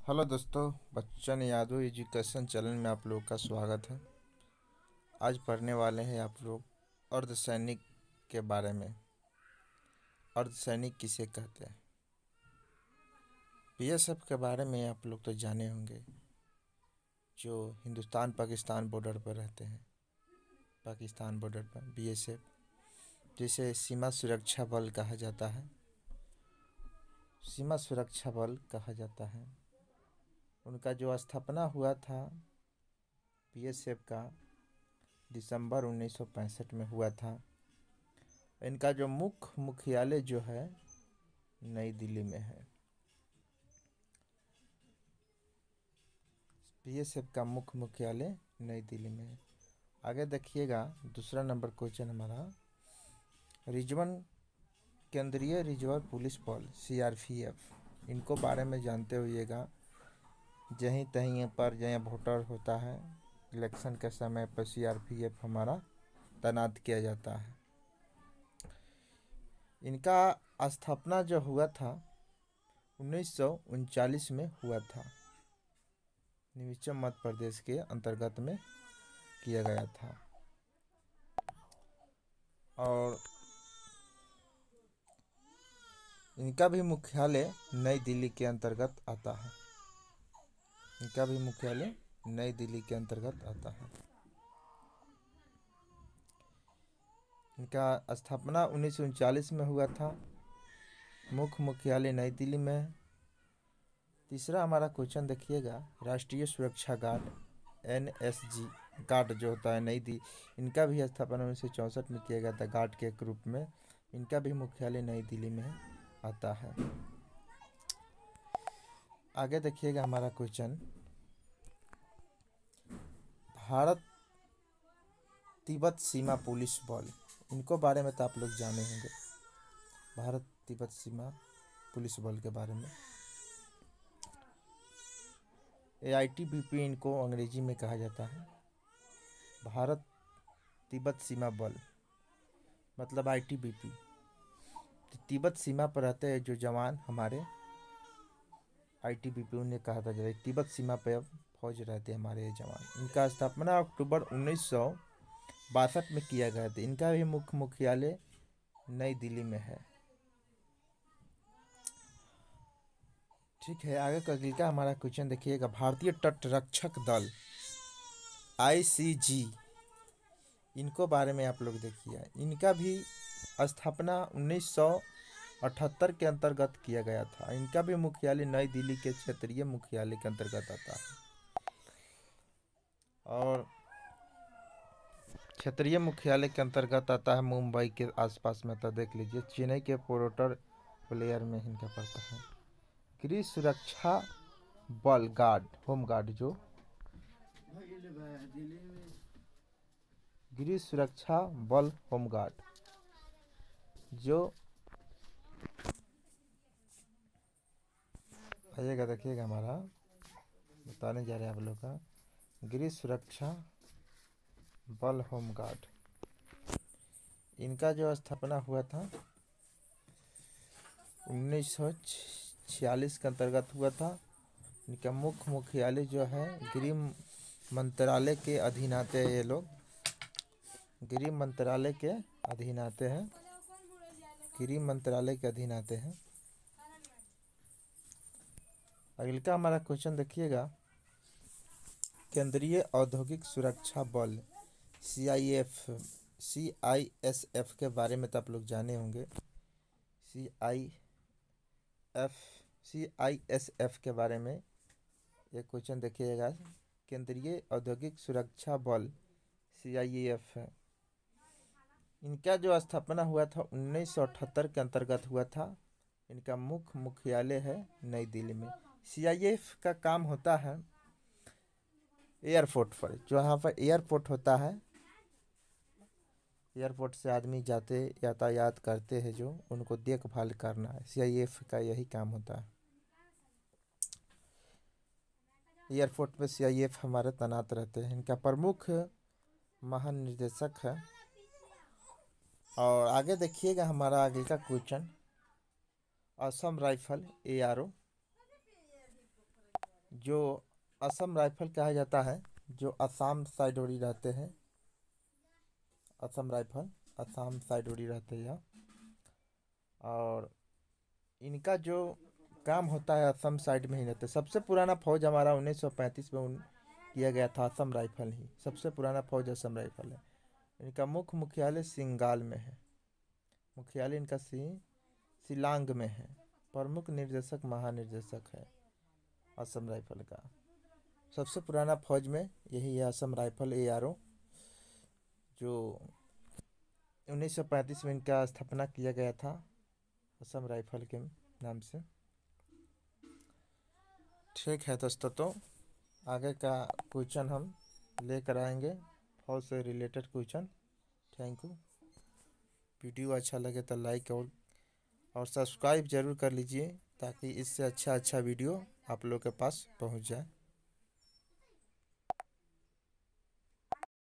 Hello दोस्तों, Bachchan Yadav education channel में आप लोग का स्वागत है। आज पढ़ने वाले हैं आप लोग अर्धसैनिक के बारे में। अर्धसैनिक किसे कहते हैं? बीएसएफ के बारे में आप लोग तो जाने होंगे, जो हिंदुस्तान पाकिस्तान बॉर्डर पर रहते हैं। पाकिस्तान बॉर्डर पर बीएसएफ, जिसे सीमा सुरक्षा बल कहा जाता है। सीमा सुरक्षा बल कहा जाता है। उनका जो स्थापना हुआ था बीएसएफ का दिसंबर 1965 में हुआ था। इनका जो मुख्य मुख्यालय जो है नई दिल्ली में है। बीएसएफ का मुख्य मुख्यालय नई दिल्ली में है। आगे देखिएगा, दूसरा नंबर क्वेश्चन हमारा केंद्रीय रिजर्व पुलिस बल सीआरपीएफ। इनको बारे में जानते होइएगा। जहीं तहीं पर जहाँ वोटर होता है इलेक्शन के समय पर सीआरपीएफ हमारा तैनात किया जाता है। इनका स्थापना जो हुआ था 1939 में हुआ था। निमिचम मध्य प्रदेश के अंतर्गत में किया गया था। और इनका भी मुख्यालय नई दिल्ली के अंतर्गत आता है। इनका भी मुख्यालय नई दिल्ली के अंतर्गत आता है। इनका स्थापना 1939 में हुआ था। मुख्य मुख्यालय नई दिल्ली में है। तीसरा हमारा क्वेश्चन देखिएगा, राष्ट्रीय सुरक्षा गार्ड एनएसजी गार्ड जो होता है नई दिल्ली, इनका भी स्थापना 1964 में किया गया था गार्ड के एक रूप में। इनका भी मुख्यालय नई दिल्ली में आता है। आगे देखिएगा हमारा क्वेश्चन, भारत तिब्बत सीमा पुलिस बल। इनको बारे में तो आप लोग जाने होंगे, भारत तिब्बत सीमा पुलिस बल के बारे में। AITBP इनको अंग्रेजी में कहा जाता है। भारत तिब्बत सीमा बल मतलब ITBP। तिब्बत सीमा पर रहते हैं जो जवान हमारे, ITBP उन्हें कहा था जाता है। तिब्बत सीमा पर फौज रहते हैं हमारे जवान। इनका स्थापना अक्टूबर 1962 में किया गया था। इनका भी मुख्य मुख्यालय नई दिल्ली में है। ठीक है, आगे का अगले का हमारा क्वेश्चन देखिएगा, भारतीय तट रक्षक दल ICG। इनको बारे में आप लोग देखिए। इनका भी स्थापना 1978 के अंतर्गत किया गया था। इनका भी मुख्यालय नई दिल्ली के क्षेत्रीय मुख्यालय के अंतर्गत आता है। और क्षेत्रीय मुख्यालय के अंतर्गत आता है मुंबई के आसपास में। तो देख लीजिए, चेन्नई के पोर्टर प्लेयर में इनका पड़ता है। गृह सुरक्षा बल गार्ड, होम गार्ड, जो गृह सुरक्षा बल होम गार्ड जो आइएगा, देखिएगा हमारा बताने जा रहे हैं आप लोग का गृह सुरक्षा बल होम गार्ड। इनका जो स्थापना हुआ था 1946 के अंतर्गत हुआ था। इनका मुख्य मुख्यालय जो है गृह मंत्रालय के अधीन आते हैं। ये लोग गृह मंत्रालय के अधीन आते हैं। गृह मंत्रालय के अधीन आते हैं। अगले का हमारा क्वेश्चन देखिएगा, केंद्रीय औद्योगिक सुरक्षा बल CISF के बारे में तो आप लोग जाने होंगे। CISF के बारे में एक क्वेश्चन देखिएगा, केंद्रीय औद्योगिक सुरक्षा बल CISF है। इनका जो स्थापना हुआ था 1978 के अंतर्गत हुआ था। इनका मुख्य मुख्यालय है नई दिल्ली में। CISF का काम होता है एयरपोर्ट पर, जो यहाँ पर एयरपोर्ट होता है, एयरपोर्ट से आदमी जाते यातायात करते हैं जो, उनको देखभाल करना है। CISF का यही काम होता है। एयरपोर्ट पे CISF हमारे तैनात रहते हैं। इनका प्रमुख महानिदेशक है। और आगे देखिएगा हमारा आगे का क्वेश्चन, असम राइफल ARO। जो असम राइफल कहा जाता है, जो असम साइड उड़ी रहते हैं, असम राइफल असम साइड उड़ी रहते हैं। और इनका जो काम होता है असम साइड में ही रहते हैं। सबसे पुराना फौज हमारा 1935 में किया गया था। असम राइफल ही सबसे पुराना फौज असम राइफल है। इनका मुख्य मुख्यालय सिंगाल में है। मुख्यालय इनका शिलांग में है। प्रमुख निर्देशक महानिर्देशक है असम राइफल का। सबसे पुराना फौज में यही है, असम राइफल ARO, जो 1935 में इनका स्थापना किया गया था असम राइफल के नाम से। ठीक है दोस्तों, तो आगे का क्वेश्चन हम लेकर आएंगे, फौज से related question. Thank you. Video अच्छा लगे तो लाइक और सब्सक्राइब जरूर कर लीजिए, ताकि इससे अच्छा अच्छा वीडियो आप लोग के पास पहुंच जाए।